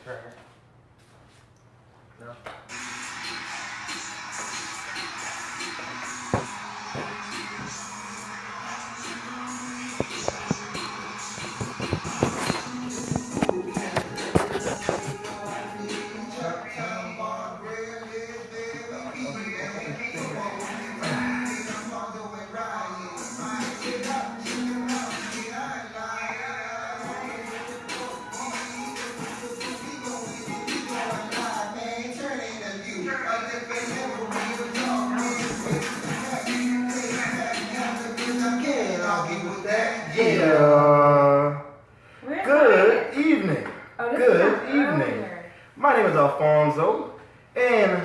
Right. No. Yeah. Good evening. Good evening. My name is Alfonso, and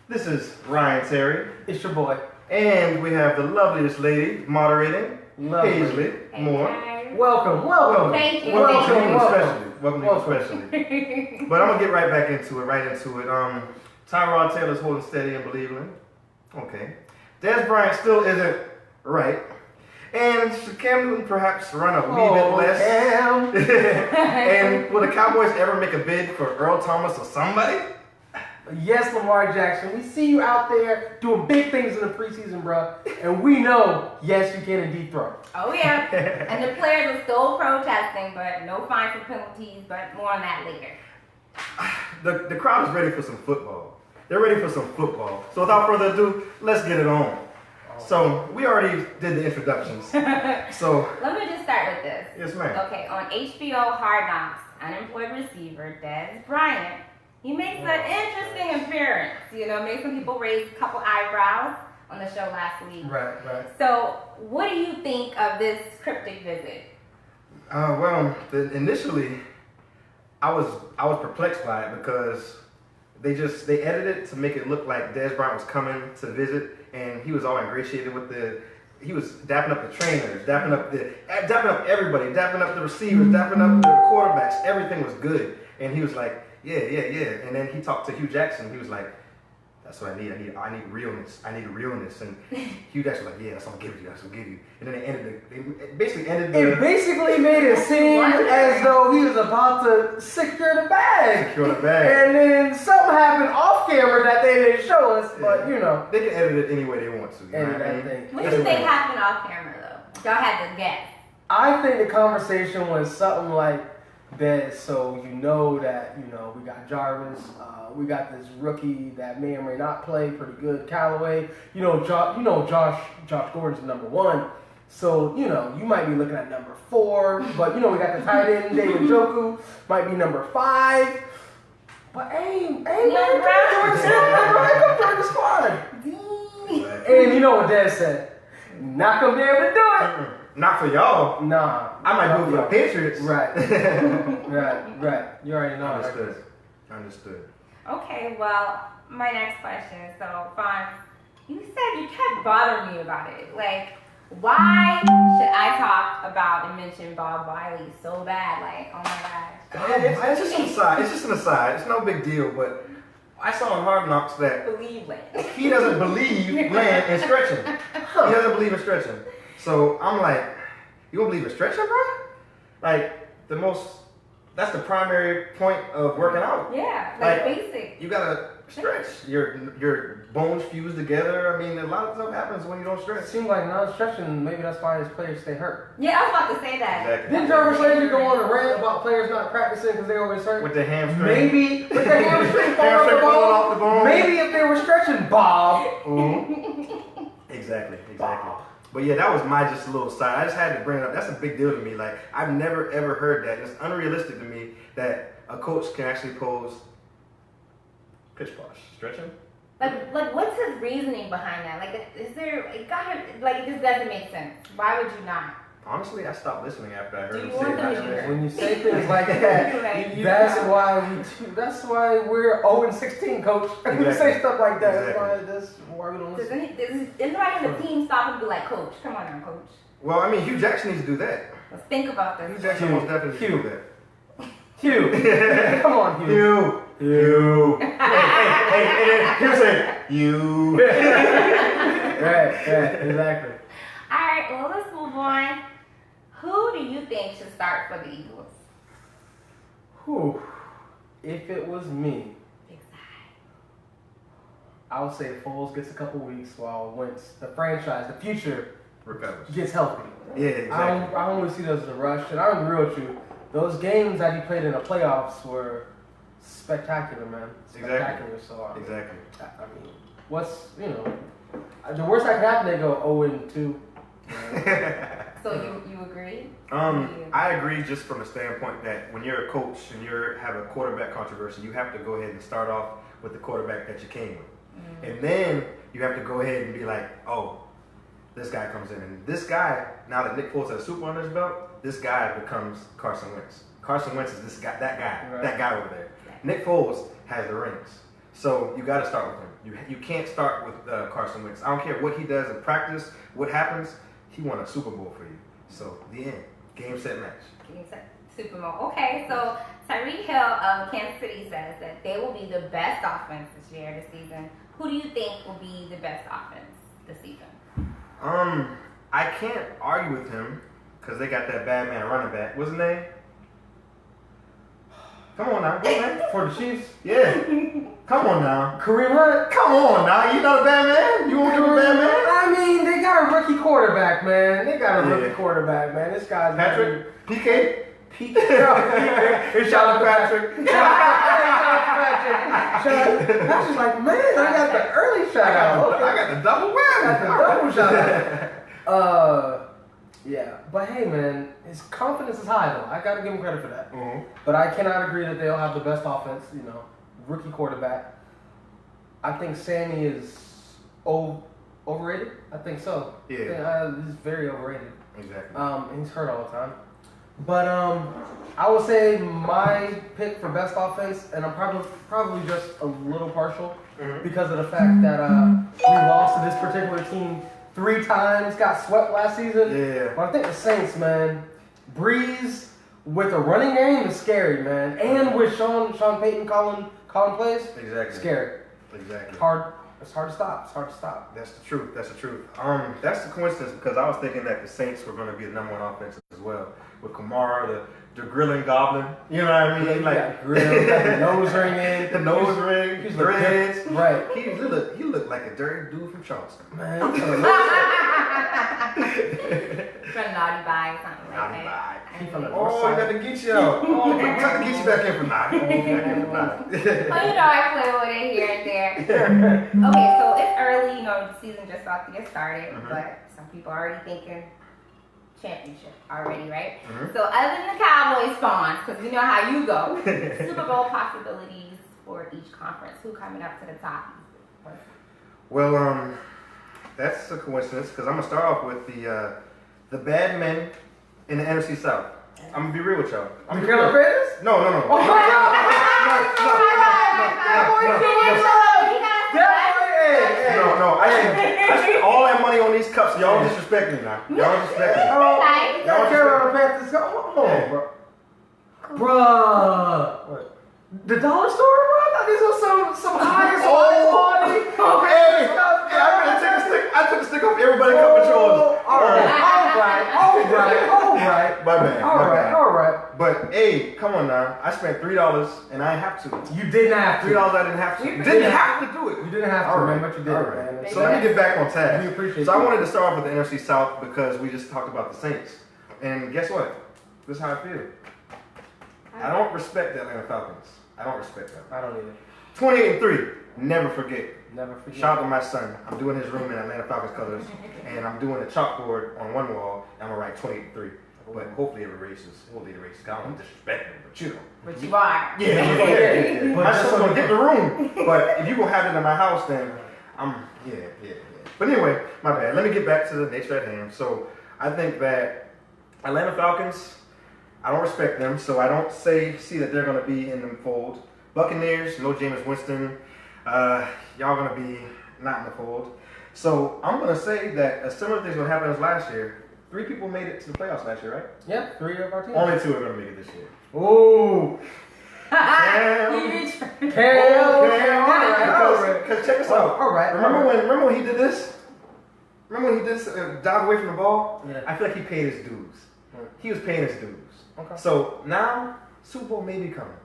this is Ryan Terry. It's your boy. And we have the loveliest lady moderating, Paisley Moore. Welcome. Thank you. Welcome especially. But I'm gonna get right into it. Tyrod Taylor's holding steady in Cleveland. Okay. Des Bryant still isn't right. And should Cam Newton perhaps run a wee bit less? And will the Cowboys ever make a bid for Earl Thomas or somebody? Yes, Lamar Jackson. We see you out there doing big things in the preseason, bro. And we know, yes, you can indeed throw. Oh, yeah. And the players are still protesting, but no fine for penalties, but more on that later. The crowd is ready for some football. They're ready for some football. So without further ado, let's get it on. So we already did the introductions. So let me just start with this. Yes, ma'am. Okay, on HBO Hard Knocks, unemployed receiver Des Bryant, he makes an interesting appearance. Made some people raise a couple eyebrows on the show last week. Right. So what do you think of this cryptic visit? Initially, I was perplexed by it because they edited it to make it look like Des Bryant was coming to visit, and he was all ingratiated with he was dapping up the trainers, dapping up everybody, dapping up the receivers, dapping up the quarterbacks. Everything was good, and he was like, yeah. And then he talked to Hugh Jackson. He was like, that's what I need. I need realness. And Hugh Jackson was like, yeah, that's what I'm gonna give you. And then it basically made it seem as though he was about to secure the bag. And then something happened off camera that they didn't show us, but they can edit it any way they want to. What do you think happened off camera though? Y'all had to guess. I think the conversation was something like this. So that we got Jarvis. We got this rookie that may or may not play pretty good, Callaway. Josh Gordon's number 1. So, you might be looking at number 4. But, we got the tight end, David Njoku, might be number 5. But, hey, man, come join the squad. And you know what Dad said? Not going to be able to do it. Not for y'all. Nah. I might do it for the Patriots. Right. Right. You already know. Understood. Okay, well, my next question. So, Fonz, you said you kept bothering me about it. Like, why should I talk about and mention Bob Wiley so bad? Like, oh my gosh. It's just an aside. It's no big deal, but I saw on Hard Knocks that he doesn't believe laying and stretching. He doesn't believe in stretching. So I'm like, you don't believe in stretching, bro? Like, that's the primary point of working out. Yeah, like basic. You gotta stretch. Your bones fuse together. I mean, a lot of stuff happens when you don't stretch. It seems like non-stretching, maybe that's why his players stay hurt. Yeah, I was about to say that. Exactly. Didn't Jarvis Landry go on a rant about players not practicing because they always hurt? With the hamstring. Maybe with the hamstring falling off the bone. Maybe if they were stretching, Bob. Mm-hmm. Exactly. Bob. But yeah, that was my just little side. I just had to bring it up. That's a big deal to me. Like, I've never ever heard that. It's unrealistic to me that a coach can actually pose pitch posh, stretching. Like, what's his reasoning behind that? Like, is there? It just doesn't make sense. Why would you not? Honestly, I stopped listening after I heard him say that. When you say things like that, that's why we're 0-16, coach. When you say stuff like that, that's why we don't listen. Is anybody on the team stop and be like, Coach, come on now, Coach? Well, I mean, Hugh Jackson needs to do that. Let's think about this. Hugh Jackson most definitely needs to do that. Hugh. Come on, Hugh. Hugh. Hey, Hugh say, you. Right, exactly. All right, well, let's move on. Who do you think should start for the Eagles? if it was me, Big side. I would say Foles gets a couple weeks while Wentz, the franchise, the future, Recovers. gets healthy. Yeah, exactly. I don't really see those as a rush. And I'm real with you. Those games that he played in the playoffs were spectacular, man. Spectacular. Exactly. So, Exactly. I mean, what's, the worst that could happen, they go 0-2. So you agree? I agree just from the standpoint that when you're a coach and you have a quarterback controversy, you have to go ahead and start off with the quarterback that you came with. And then you have to go ahead and be like, oh, this guy comes in. And this guy, now that Nick Foles has a Super Bowl on his belt, this guy becomes Carson Wentz. Carson Wentz is this guy, that guy over there. Nick Foles has the rings. So you got to start with him. You can't start with Carson Wentz. I don't care what he does in practice, what happens. He won a Super Bowl for you. So the end. Game, set, match. Game, set, Super Bowl. Okay, so Tyreek Hill of Kansas City says that they will be the best offense this season. Who do you think will be the best offense this season? I can't argue with him because they got that bad man running back. What's his name? Come on now. What's his name? For the Chiefs? Yeah. Come on now. Kareem Hunt? Come on now. You not a bad man? You won't give a bad man? I mean, they got a rookie quarterback, man. This guy's Patrick? PK? PK. Shout out Patrick. Patrick's like, man, I got the early shout out. I got the double whammy. Yeah, but hey, man, his confidence is high though. I gotta give him credit for that. Mm-hmm. But I cannot agree that they'll have the best offense. Rookie quarterback. I think Sammy is overrated. I think so. Yeah. He's very overrated. Exactly. And he's hurt all the time. But I would say my pick for best offense, and I'm probably just a little partial because of the fact that we lost to this particular team 3 times, got swept last season. Yeah. But I think the Saints, man, Breeze with a running game is scary, man, and with Sean Payton calling plays, Exactly. scary. Exactly. It's hard to stop. That's the truth. That's the coincidence because I was thinking that the Saints were going to be the number 1 offense as well with Kamara, the grilling goblin. You know what I mean? Grill, got the nose ring in, the nose ring, he's dreads. Right. He looked like a dirty dude from Charleston. Man, From Naughty By, something like Naughty that. By. he from the Oh, north you side. got to get you out. Oh, try to get you back in for naughty. Well, I play with it here and there. Okay, so it's early, the season just about to get started, but some people are already thinking championship already, right? So other than the Cowboys spawns, because we know how you go, Super Bowl possibilities for each conference. Who coming up to the top? Well, that's a coincidence because I'm gonna start off with the bad men in the NFC South. I'm gonna be real with y'all. The Carolina Panthers? No. No, I spent all that money on these cups. Y'all disrespect me now. Y'all disrespect me. Carolina Panthers. Come on, bro. Bruh. What? The dollar store, bro? I thought these were some high quality. Hey, I took a stick off everybody's cup of shoulders. All right. My bad. All right. But hey, come on now. I spent $3 and I didn't have to. You didn't have to. $3 I didn't have to. Didn't have to do it. You didn't have to, man, but you did, man. So let me get back on task. We appreciate So you. I wanted to start off with the NFC South because we just talked about the Saints. And guess what? This is how I feel. I don't respect the Atlanta Falcons. I don't respect them. I don't either. 28-3. Never forget. Never forget. Shout out to my son. I'm doing his room in Atlanta Falcons colors. And I'm doing a chalkboard on one wall. And I'm going to write 28-3. But hopefully it erases. I don't want to disrespect them, but you know. But you are. Yeah. My son's going to get the room. But if you're going to have it in my house, then yeah. But anyway, my bad. Let me get back to the nature at hand. So I think that Atlanta Falcons, I don't respect them, so I don't see that they're going to be in the fold. Buccaneers, no Jameis Winston. Y'all going to be not in the fold. So I'm going to say that a similar thing's going to happen as last year. 3 people made it to the playoffs last year, right? Yeah, 3 of our teams. Only 2 are going to make it this year. Ooh. Cam. Because check us out. All right. Remember when he did this? Remember when he did this, dive away from the ball? Yeah. I feel like he paid his dues. He was paying his dues. Okay. So now, Super Bowl may be coming.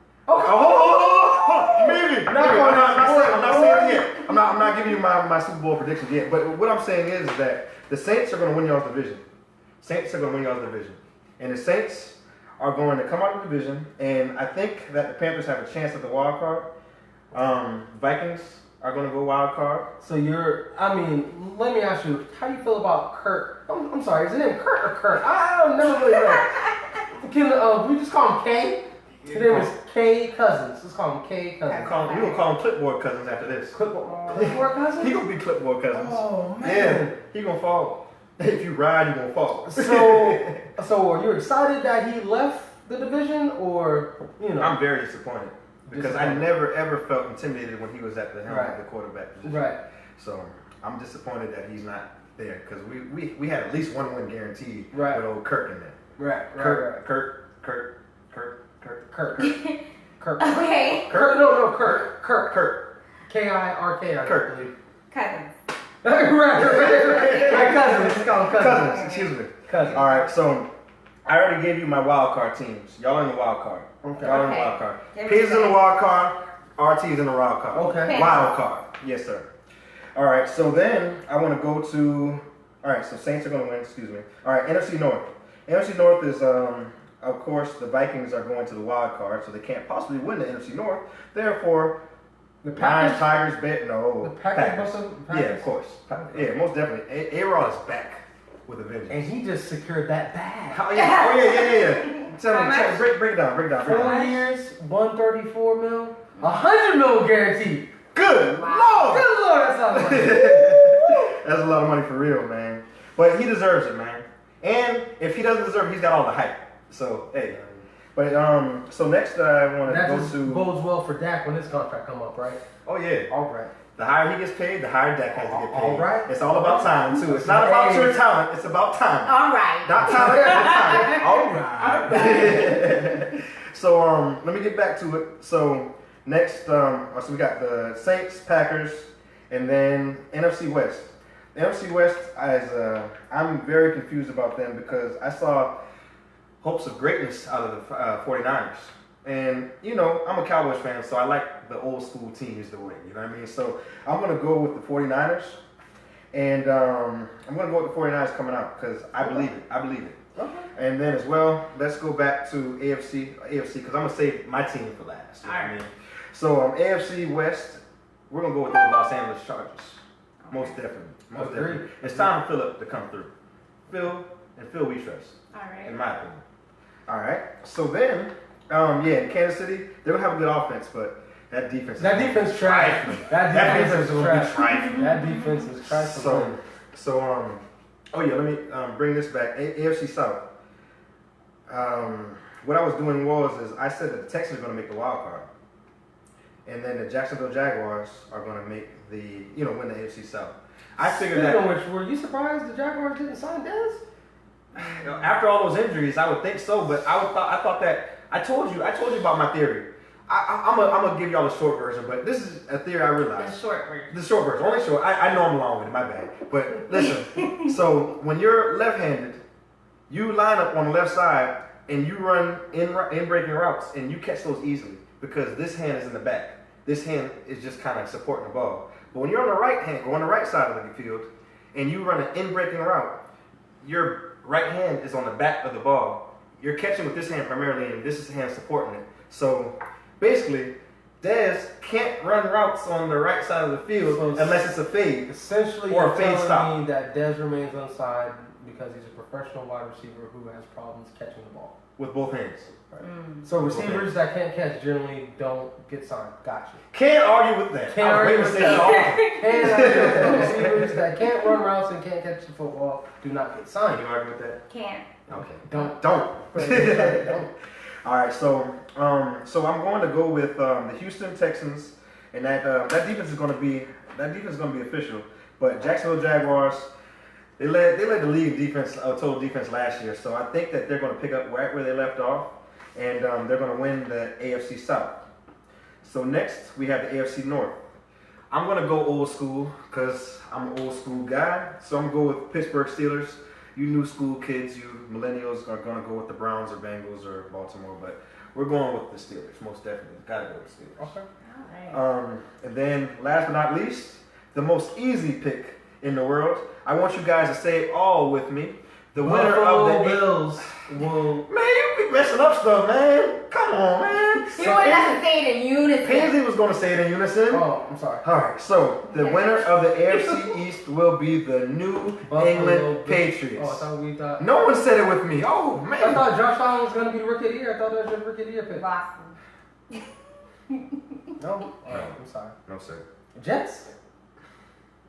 Maybe. I'm not saying it yet. I'm not giving you my Super Bowl predictions yet. But what I'm saying is that the Saints are going to win y'all's division. Saints are going to win y'all's division. And the Saints are going to come out of the division. And I think that the Panthers have a chance at the wild card. Vikings are going to go wild card. So let me ask you, how do you feel about Kurt? I'm sorry, is his name Kurt or Kurt? I don't never really know. We just call him K? His name is K Cousins. Let's call him K Cousins. We're going to call him Clipboard Cousins after this. Clipboard Cousins? He going to be Clipboard Cousins. Oh, man. Yeah, he going to fall. If you ride, you going to fall. So are you excited that he left the division, or, I'm very disappointed. Because I never ever felt intimidated when he was at the helm of the quarterback position. Right. So I'm disappointed that he's not there because we had at least one win guaranteed with old Kirk in there. Right. Kirk. Okay. Kirk. K-I-R-K, I believe. Cousins. right. Cousins. Let's call him Cousins. Excuse me. Cousins. All right. So I already gave you my wild card teams. Y'all are in the wild card. Okay. Y'all in the wild card. P's in the wild card. RT's in the wild card. Okay. Wild card. Yes, sir. All right. So then I want to go to. All right. So Saints are going to win. Excuse me. All right. NFC North. NFC North is of course the Vikings are going to the wild card, so they can't possibly win the NFC North. Therefore, the Lions, Tigers, no. The Packers. Yeah, of course. Yeah, most definitely. A-Rod is back with a vengeance. And he just secured that bag. Oh yeah. Tell me, break it down. 4 years, 134 mil, 100 mil guaranteed. Good Wow. Lord. Good Lord, that's a lot of money. That's a lot of money for real, man. But he deserves it, man. And if he doesn't deserve it, he's got all the hype. So hey. But so next I want to that go just to bodes well for Dak when his contract come up, right? Oh yeah. All right. The higher he gets paid, the higher Dak has to get paid. All right. It's all about time too. It's not about your talent. It's about time. All right. Not talent, but time. All right. So let me get back to it. So next, so we got the Saints, Packers, and then NFC West. The NFC West, I'm very confused about them because I saw hopes of greatness out of the 49ers. And, I'm a Cowboys fan, so I like the old school teams to win. You know what I mean? So I'm going to go with the 49ers. And I'm going to go with the 49ers coming out because I believe it. Okay. And then as well, let's go back to AFC because I'm going to save my team for last. You know what I mean? So AFC West, we're going to go with the Los Angeles Chargers. Okay. Most definitely. It's time for Phillip to come through. Phil we trust. All right. In my opinion. All right. So then, in Kansas City, they're going to have a good offense, but that defense is trash. That defense is trash. That defense is trash. Let me bring this back. AFC South. What I was doing is I said that the Texans are going to make the wild card. And then the Jacksonville Jaguars are going to make win the AFC South. I figured that. Which, were you surprised the Jaguars didn't sign Dez? After all those injuries, I would think so, but I thought that I told you about my theory. I'm gonna give y'all the short version, but this is a theory I realized. The short version. The short version, only short. I know I'm long with it, my bad. But listen, so when you're left-handed, you line up on the left side and you run in breaking routes, and you catch those easily because this hand is in the back. This hand is just kind of supporting the ball. But when you're on the right hand or on the right side of the field, and you run an in-breaking route, your right hand is on the back of the ball. You're catching with this hand primarily, and this is the hand supporting it. So basically, Dez can't run routes on the right side of the field unless it's a fade. Essentially, or you're a fade telling me that Dez remains onside because he's a professional wide receiver who has problems catching the ball. With both hands. Right. So receivers that can't catch generally don't get signed. Gotcha. Can't argue with that. Can't argue with that. Receivers that can't run routes and can't catch the football do not get signed. Can you argue with that? Can't. Okay. Don't. Don't. All right. So I'm going to go with the Houston Texans, and that defense is going to be official. But Jacksonville Jaguars. They led the league in defense, total defense last year, so I think that they're going to pick up right where they left off, and they're going to win the AFC South. So next, we have the AFC North. I'm going to go old school because I'm an old school guy, so I'm going to go with Pittsburgh Steelers. You new school kids, you millennials are going to go with the Browns or Bengals or Baltimore, but we're going with the Steelers. Most definitely, gotta go with the Steelers. Okay. All right. And then last but not least, the most easy pick in the world. I want you guys to say it all with me. The winner of the Bills will. Man, you be messing up stuff, man. Come on, man. You wouldn't have to say it in unison. Paisley was going to say it in unison. Oh, I'm sorry. All right, so the winner of the AFC East will be the New England Patriots. Oh, I thought we thought. No one said it with me. Oh, man. I thought Josh Allen was going to be the rookie of the year. I thought that was your rookie of the year pick. Boston. No? All right, I'm sorry. No, sir. Jets?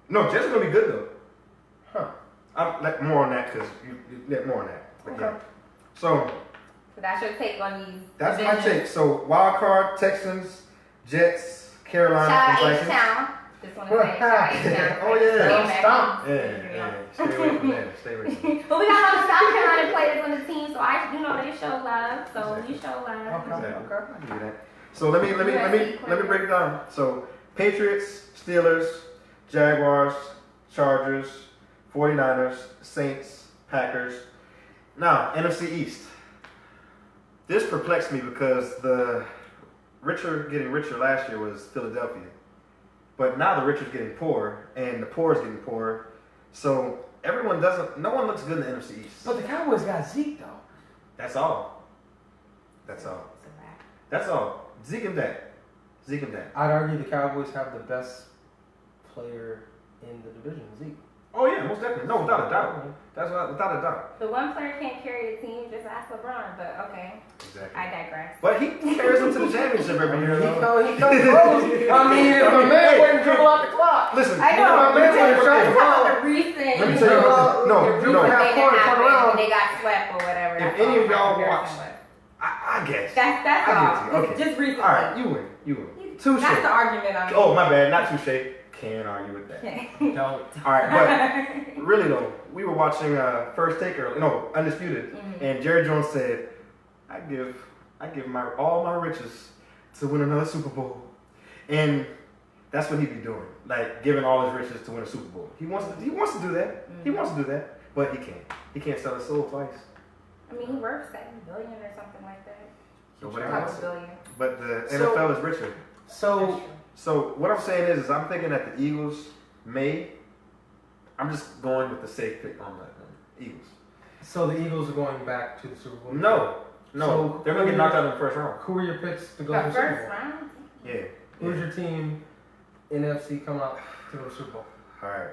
No, Jets are going to be good, though. Huh. I'll let more on that because you let more on that. But Okay. yeah. So that's your take on these. that's my divisions. take. So wild card, Texans, Jets, Carolina, Shout out and H Vikings. Town. Just want to say shout out H Town. Oh, yeah. Stop. Yeah. Stay away from that. Stay away from that. But we got a lot of South Carolina players on the team, so they show love. So you show love. Okay. Exactly. I can do that. So let me break it down. So Patriots, Steelers, Jaguars, Chargers, 49ers, Saints, Packers. Now, NFC East. This perplexed me because the getting richer last year was Philadelphia. But now the rich is getting poor, and the poor is getting poorer. So no one looks good in the NFC East. But the Cowboys got Zeke, though. That's all. That's all. That's all. Zeke and Dak. I'd argue the Cowboys have the best player in the division, Zeke. Oh, yeah, most definitely. No, without a doubt. That's without a doubt. The one player can't carry the team, just ask LeBron, but okay. Exactly. I digress. But he carries them to the championship every year. He though. comes close. I mean, my man wouldn't dribble out the clock. Listen, I know, my but man we're wouldn't talking shot about the recent Let me tell you about this. No. thing that happened when they got swept or whatever. If That's any all of y'all my watch, comparison was. I guess. That's I all. get you. Okay. Just recently. All right, you win. Touche. That's the argument I'm Oh, my bad. Not touche. Can't argue with that. Don't. All right, but really though, we were watching First Take earlier. No, Undisputed, and Jerry Jones said, "I give all my riches to win another Super Bowl," and that's what he'd be doing, like giving all his riches to win a Super Bowl. He wants to do that. He wants to do that, but he can't. He can't sell his soul twice. I mean, he worth $7 billion or something like that. So whatever. Couple billion. But the NFL is richer. So what I'm saying is I'm thinking that the Eagles may. I'm just going with the safe pick on the Eagles. So the Eagles are going back to the Super Bowl? No. So They're going to get knocked out in the first round. Who are your picks to go The to the Super first Bowl? round? Yeah. Who's your team, NFC, coming out to the Super Bowl? All right.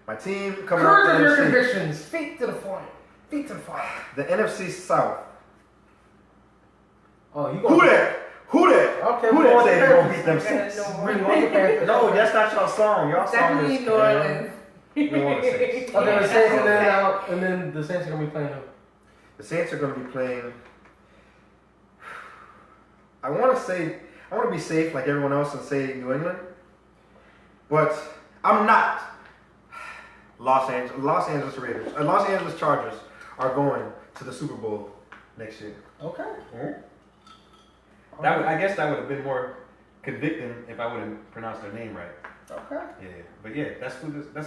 My team coming out Courage to of the your NFC. convictions. Feet to the front. Feet to the front. The NFC South. Oh, you Who that? Okay, Who well, that say the they're going to Panthers. beat them Okay, Saints? no. Bring on the Panthers. No, that's not y'all song. Y'all song Definitely is New Orleans. New Orleans Saints. Okay, the Saints and then the Saints are gonna be playing who? The Saints are going to be playing. I want to be safe like everyone else and say New England, but I'm not. Los Angeles Raiders, Los Angeles Chargers are going to the Super Bowl next year. Okay. I guess that would have been more convicting if I would have pronounced their name right. Okay. Yeah, but yeah, that's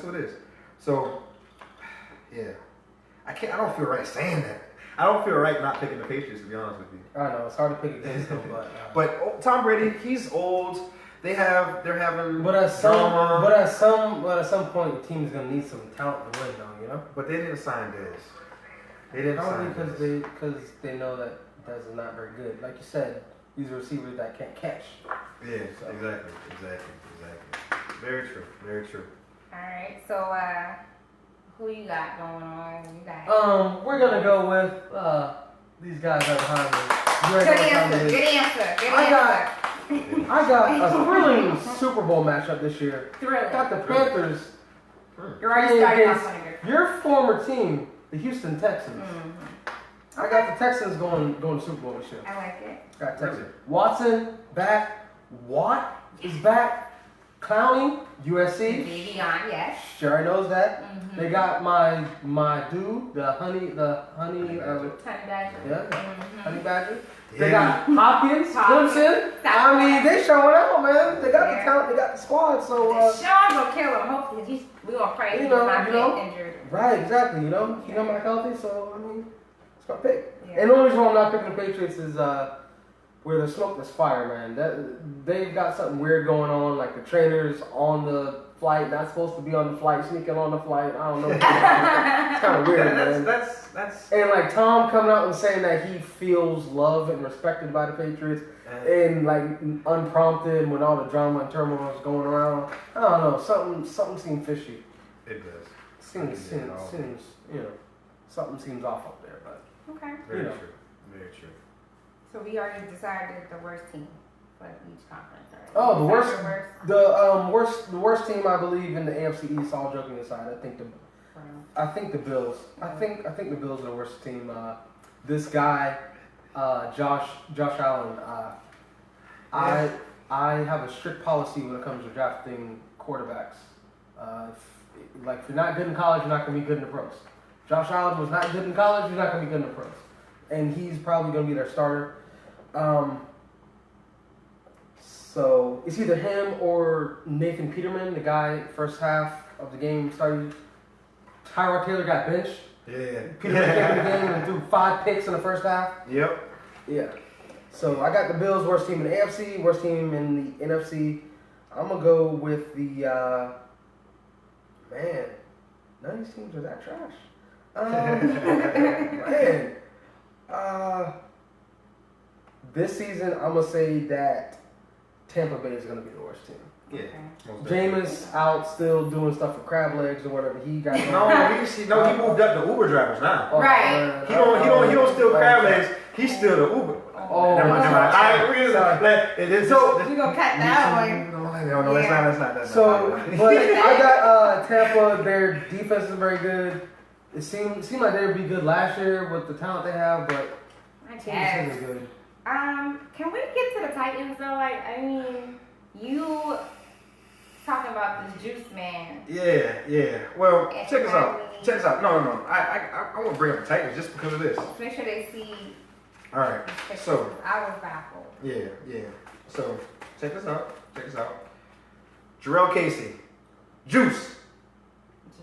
what it is. So, yeah, I don't feel right saying that. I don't feel right not picking the Patriots, to be honest with you. I know it's hard to pick against them, but. But Tom Brady, he's old. They're having But at drama. some point, the team's gonna need some talent to win, though. You know. But they didn't sign Dez. They didn't Probably sign because Dez. they know that Dez is not very good. Like you said, these are receivers that can't catch. Yeah, exactly. Very true. Alright, so who you got going on? You got We're gonna go with these guys right behind me. You already Good know what time answer. it is. Good answer. Good I answer. I got a thrilling Super Bowl matchup this year. I Thrilling. got the Panthers You're already playing starting against off on a good. your former team, the Houston Texans. Mm-hmm. I got the Texans going to Super Bowl this year. I like it. Got Texans. Watson back. Watt is back. Clowney, USC. Beyond, yes. Sure knows that. Mm-hmm. They got my dude, the honey Honey Badger. yeah, Mm-hmm. honey badger. Yeah. They got Hopkins, Clemson. I mean, they showing out, man. They got the talent, they got the squad. So Sean gonna kill him. Hopefully, we gonna pray he's not getting injured. right, exactly. You know, back healthy. So I mean, it's my pick. Yeah. And the only reason why I'm not picking the Patriots is where there's smoke, there's fire, man. They've got something weird going on. Like the trainer's on the flight, not supposed to be on the flight, sneaking on the flight. I don't know. It's kind of weird, man. That's And like Tom coming out and saying that he feels loved and respected by the Patriots, and like unprompted when all the drama and turmoil was going around. I don't know. Something seemed fishy. it does. Seems something seems off up there, but Okay. Very know. true. Very true. So we already decided the worst team for each conference. Right? Oh, the Decided the worst team I believe in the AFC East. All joking aside, I think the Bills. I think the Bills are the worst team. This guy, Josh Allen. I have a strict policy when it comes to drafting quarterbacks. If you're not good in college, you're not going to be good in the pros. Josh Allen was not good in college. He's not going to be good in the pros, and he's probably going to be their starter. So it's either him or Nathan Peterman, the guy first half of the game started. Tyrod Taylor got benched. Yeah. Peterman came in the game and threw 5 picks in the first half. Yep. Yeah. So I got the Bills, worst team in the AFC, worst team in the NFC. I'm gonna go with the man. None of these teams are that trash. Man. This season, I'm gonna say that Tampa Bay is gonna be the worst team. Yeah. Jameis out still doing stuff for crab legs or whatever he got. He moved up to Uber drivers now. Right. He don't steal crab legs. He steal the Uber. Oh, never mind. I agree. So we gonna cut that one. No, that's not. So, but I got Tampa. Their defense is very good. It seemed like they would be good last year with the talent they have, but I team guess. isn't good. Can we get to the Titans though? Like, I mean, you talking about this juice man. Yeah. Well, check this out. No. I want to bring up the Titans just because of this. Let's make sure they see. All right. So I was baffled. yeah. So check this out. Jarrell Casey, Juice,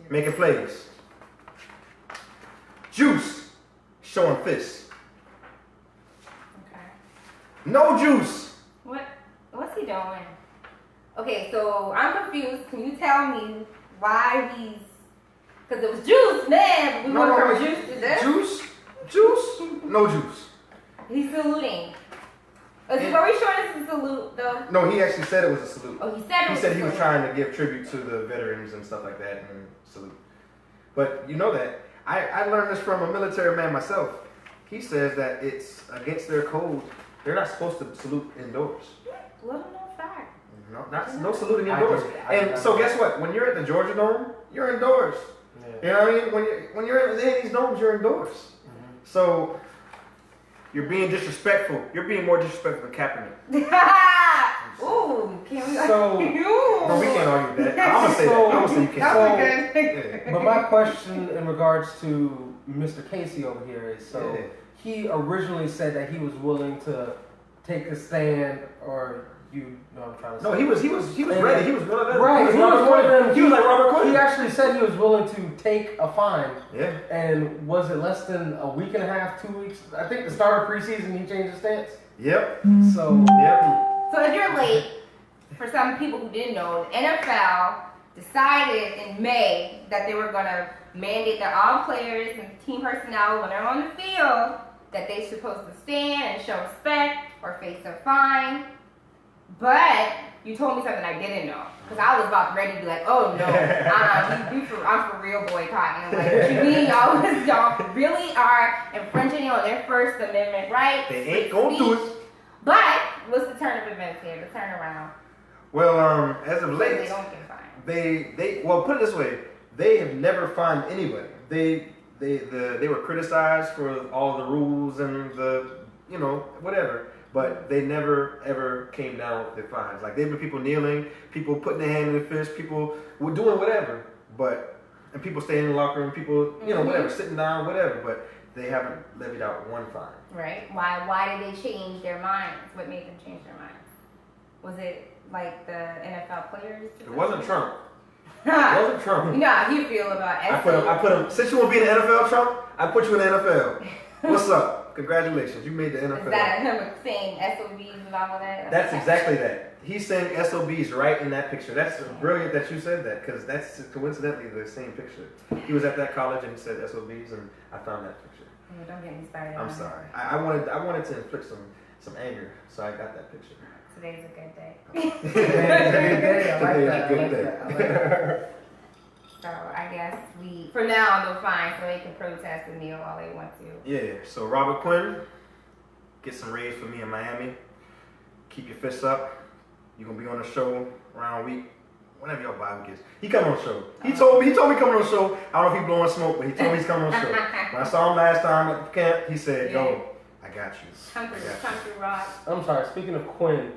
making plays. Juice, showing fists. Okay. No Juice. What's he doing? Okay, so I'm confused. Can you tell me why he's? Because it was Juice, man. We went from Juice to this. Juice, no Juice. He's saluting. Are we sure this is a salute though? No, he actually said it was a salute. Oh, he said it was. He said he was trying to give tribute to the veterans and stuff like that and salute. But you know that. I learned this from a military man myself. He says that it's against their code. They're not supposed to salute indoors. Little known fact. No saluting indoors. So guess what? When you're at the Georgia Dome, you're indoors. Yeah. You know what I mean? When you're in any of these domes, you're indoors. Mm-hmm. So you're being disrespectful. You're being more disrespectful than Kaepernick. Ooh, can we? So no, we can't argue that. I'm gonna say that. I'm gonna say you can't. That's But my question in regards to Mr. Casey over here is he originally said that he was willing to take a stand, or you know what I'm trying to say? No, he was ready. He was one of them. Right, he was one of them. He was like Robert Quinn. He actually said he was willing to take a fine. Yeah. And was it less than a week and a half, 2 weeks? I think the start of preseason he changed his stance. Yep. So So if you're late, for some people who didn't know, the NFL decided in May that they were going to mandate that all players and team personnel, when they're on the field, that they're supposed to stand and show respect or face a fine. But you told me something I didn't know, because I was about ready to be like, oh no, I'm for real boycotting. Like, what you mean y'all really are infringing on their First Amendment rights? They ain't gonna do it. But what's the turn of events here? The turnaround. Well, as of late, They don't get fined. they well, put it this way, they have never fined anybody. They were criticized for all the rules and the whatever, but they never ever came down with their fines. Like there been people kneeling, people putting their hand in the fist, people were doing whatever, and people staying in the locker room, people whatever, sitting down, whatever, but they haven't levied out one fine. Right? Why did they change their minds? What made them change their minds? Was it like the NFL players? It wasn't Trump. It wasn't Trump. You know how you feel about I put him. Since you want to be in the NFL, Trump, I put you in the NFL. What's up? Congratulations, you made the NFL. Is that him saying SOBs and all of that? That's exactly that. He's saying SOBs right in that picture. That's brilliant that you said that because that's coincidentally the same picture. He was at that college and he said SOBs, and I found that picture. Oh, don't get me started. I'm sorry. I wanted to inflict some anger, so I got that picture. Today's a good day. Today's a good day. I like that. So I guess for now, they'll fine so they can protest and kneel all they want to. Yeah. So Robert Quinn, get some raids for me in Miami. Keep your fists up. You're gonna be on the show around week, whenever your bye week is. He coming on the show. He told me coming on the show. I don't know if he blowing smoke, but he told me he's coming on the show. When I saw him last time at the camp, he said, "Yo, I got you." Country rock. I'm sorry. Speaking of Quinn,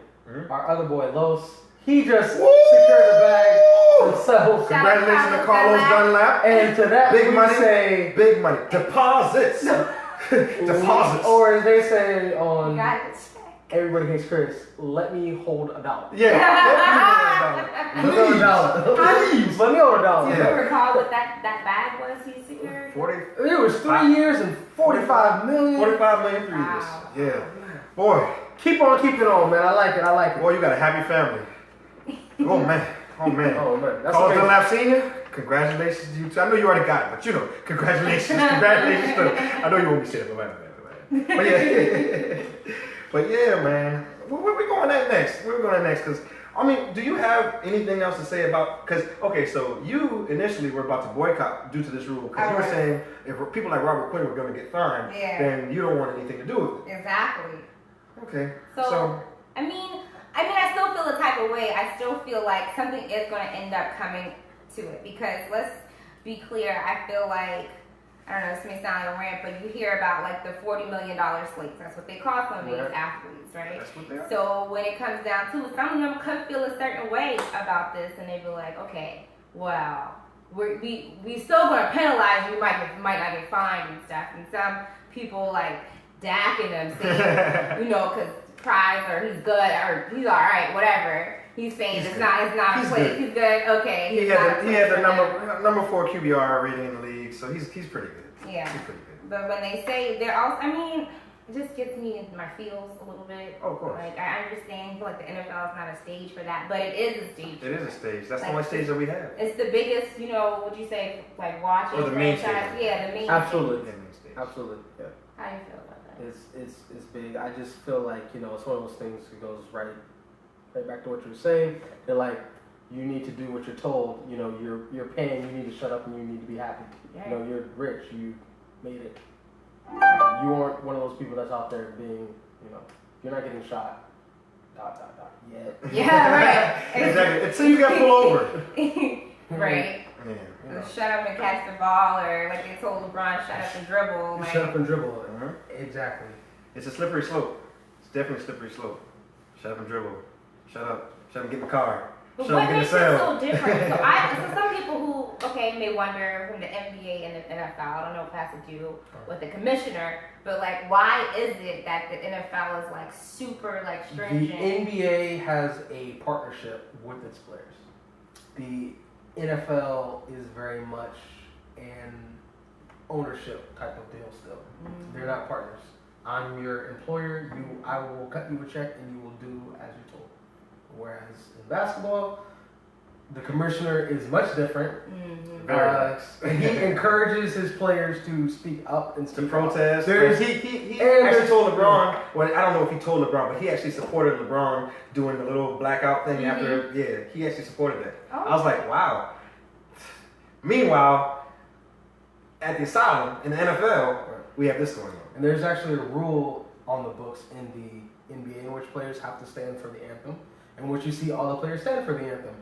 our other boy Los, he just secured the bag himself. Congratulations to Carlos Dunlap. And to that, Big we money. say Big money. Deposits. Deposits. Or as they say You on got it. Everybody Hates Chris, let me hold $1. Yeah. Let me hold $1. Please. Let me hold $1. Do you recall what that bag was he secured? 40. It was 3 years and 45 million. 45 million 3 years. Wow. Yeah. Boy. Keep on keeping on, man. I like it. Boy, you got a happy family. Oh, man. Oh, man. That's Carlos amazing. Dunlap Sr., congratulations to you too. I know you already got it, but congratulations. Congratulations to I know you won't be saying it, but yeah. But yeah, man. Where we going at next? Where we going at next? Because, I mean, do you have anything else to say about, because, okay, so you initially were about to boycott due to this rule, because you were saying if people like Robert Quinn were going to get fined, then you don't want anything to do with it. Exactly. Okay. So I mean, I still feel a type of way. I still feel like something is going to end up coming to it because let's be clear. I feel like, I don't know, this may sound like a rant, but you hear about like the $40 million slates. That's what they call some of these athletes, right? That's what they are. So when it comes down to it, some of them could feel a certain way about this, and they'd be like, okay, well, we still going to penalize you. You might not get fined and stuff. And some people like Dak and them saying, because prize or he's good or he's all right, whatever. He's saying it's not a place. He's good. Okay. He had the number 4 QBR rating in the league, so he's pretty good. Yeah. He's pretty good. But when they say they're also, it just gets me in my feels a little bit. Oh, of course. Like I understand, like the NFL is not a stage for that, but it is a stage. It is a stage. That's the only stage that we have. It's the biggest, would you say, like watching the main franchise? stage. Yeah, the main. Absolutely. Yeah, main stage. Absolutely. Yeah. How do you feel about that? It's big. I just feel like, it's one of those things that goes right back to what you were saying. They're like, you need to do what you're told. You're paying, you need to shut up and you need to be happy. Yeah. You're rich, you made it. You aren't one of those people that's out there being, you're not getting shot. ... yet. Yeah, right. Exactly. Until you got pulled over. Right. Yeah. Shut up and catch the ball, or like they told LeBron, shut up and dribble. Like, Shut up and dribble. Exactly. It's a slippery slope. It's definitely a slippery slope. Shut up and dribble. Shut up. Shut up and get in the car. But Shut up what and makes get in it the cell. so different? So some people who may wonder from the NBA and the NFL. I don't know if it has to do with the commissioner, but like, why is it that the NFL is like super like stringent? The NBA has a partnership with its players. The NFL is very much an ownership type of deal still. They're not partners. I'm your employer. I will cut you a check and you will do as you told. Whereas in basketball, the commissioner is much different. He encourages his players to speak up and To protest. He and actually told LeBron, well, I don't know if he told LeBron, but he actually supported LeBron doing the little blackout thing after, he actually supported that. Oh. I was like, wow. Meanwhile, at the asylum, in the NFL, we have this going on. And there's actually a rule on the books in the NBA in which players have to stand for the anthem, in which you see all the players stand for the anthem.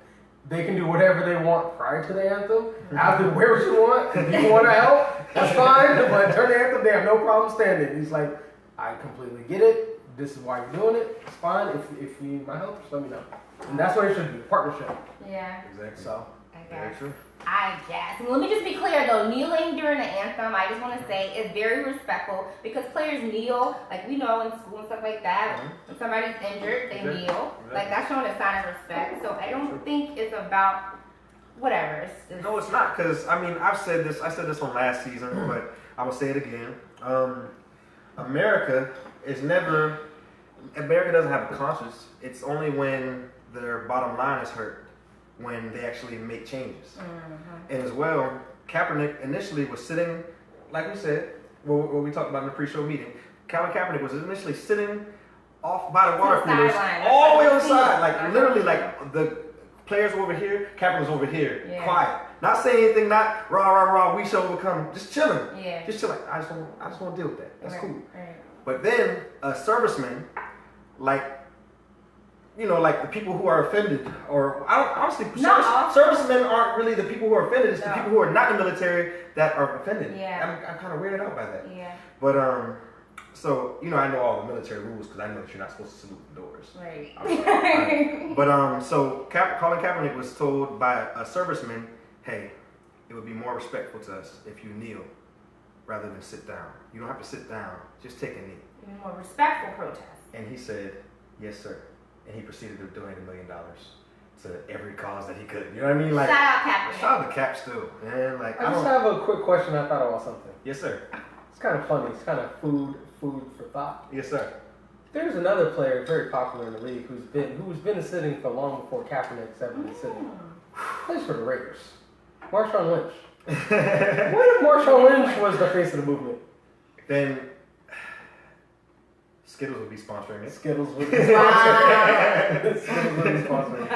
They can do whatever they want prior to the anthem. After, wear what you want. If you want to help, that's fine. But during the anthem, they have no problem standing. He's like, I completely get it. This is why you're doing it. It's fine. If you need my help, just let me know. And that's what it should be, partnership. Yeah. Exactly. So, Very true. I guess. Let me just be clear though, kneeling during the anthem, I just want to say, is very respectful because players kneel, like we know in school and stuff like that. When somebody's injured, they kneel. Like that's showing a sign of respect. So I don't think it's about whatever. No, it's not, because I said this on last season, but I will say it again. America doesn't have a conscience. It's only when their bottom line is hurt when they actually make changes. And as well, Kaepernick initially was sitting, like we said, what we talked about in the pre-show meeting. Colin Kaepernick was initially sitting off by the water coolers, all the way on the side, like literally, like the players were over here, Kaepernick was over here, quiet, not saying anything, not rah rah rah, we shall overcome, just chilling, just chilling. I just want to deal with that. That's cool. But then a serviceman, like, you know, like the people who are offended, or servicemen aren't really the people who are offended. It's the people who are not in the military that are offended. I'm kind of weirded out by that. But so you know, I know all the military rules because I know that you're not supposed to salute the doors. Right. But so Colin Kaepernick was told by a serviceman, hey, it would be more respectful to us if you kneel rather than sit down. You don't have to sit down. Just take a knee. More respectful protest. And he said, yes, sir. And he proceeded to donate $1 million to every cause that he could. You know what I mean? Like, shout out Kaepernick. Shout out to Cap still, man. Like, I just have a quick question. I thought about something. Yes, sir. It's kind of funny. It's kind of food for thought. Yes, sir. There's another player very popular in the league who's been sitting for long before Kaepernick's ever been sitting. Plays for the Raiders. Marshawn Lynch. What if Marshawn Lynch was the face of the movement? Then Skittles would be sponsoring it. Skittles would be sponsoring it.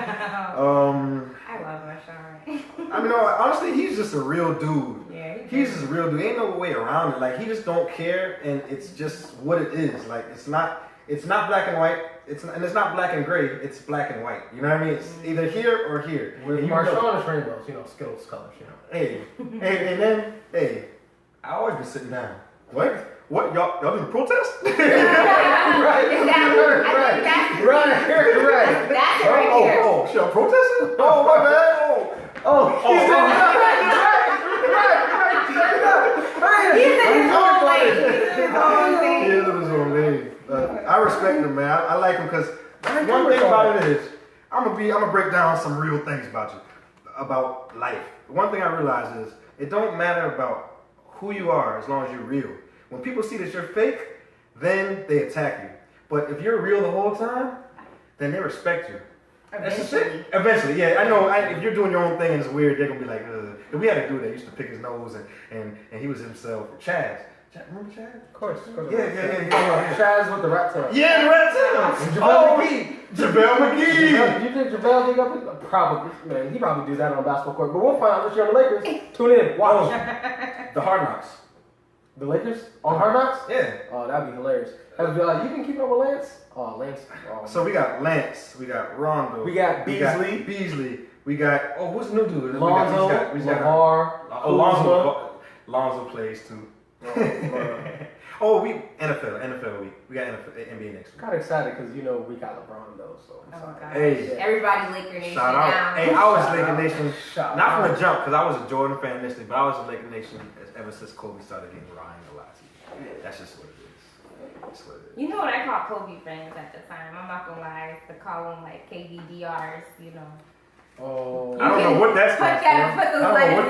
I love Marshawn. I mean, no, honestly, he's just a real dude. Yeah, he's just a real dude. Ain't no way around it. Like, he just don't care, and it's just what it is. Like, it's not black and white. It's not black and gray. It's black and white. You know what I mean? It's either here or here. With Marshawn rainbows, you know, Skittles colors. You know. Hey, and then I always been sitting down. What? Y'all doing protest? Right. That's right here. Oh, shit, I'm protesting? Oh, my bad. I respect him, man. I like him because one thing about it is I'm gonna break down some real things about life. One thing I realize is it don't matter about who you are as long as you're real. When people see that you're fake, then they attack you. But if you're real the whole time, then they respect you. Eventually, yeah. I know. If you're doing your own thing and it's weird, they're gonna be like, ugh. And we had a dude that used to pick his nose and he was himself. Chaz. Remember Chaz? Of course. Yeah. Chaz with the rat tail. Yeah, the rat tail. JaVale McGee. You think JaVale dig up? Probably, man. He probably do that on a basketball court. But we'll find out this year on the Lakers. Tune in. Watch. The Hard Knocks. The Lakers? On Hard Knocks? Yeah. Oh, that'd be hilarious. You been keeping up with Lance? Oh, Lance. Oh, so we got Lance. We got Rondo. We got Beasley. We got, what's the new dude? Lonzo. Lonzo plays too. We NFL week. We got NBA next week. Kind of excited because we got LeBron though. So God. Hey, everybody Laker Nation. Shout out. Hey, I was Laker Nation. Not from the jump because I was a Jordan fan initially, but I was a Laker Nation ever since Kobe started getting Ryan a lot. That's just what it is. That's what it is. You know what I call Kobe fans at the time? I'm not gonna lie, to call them like KBDRs. Oh, I don't know what that stands for. Put those letters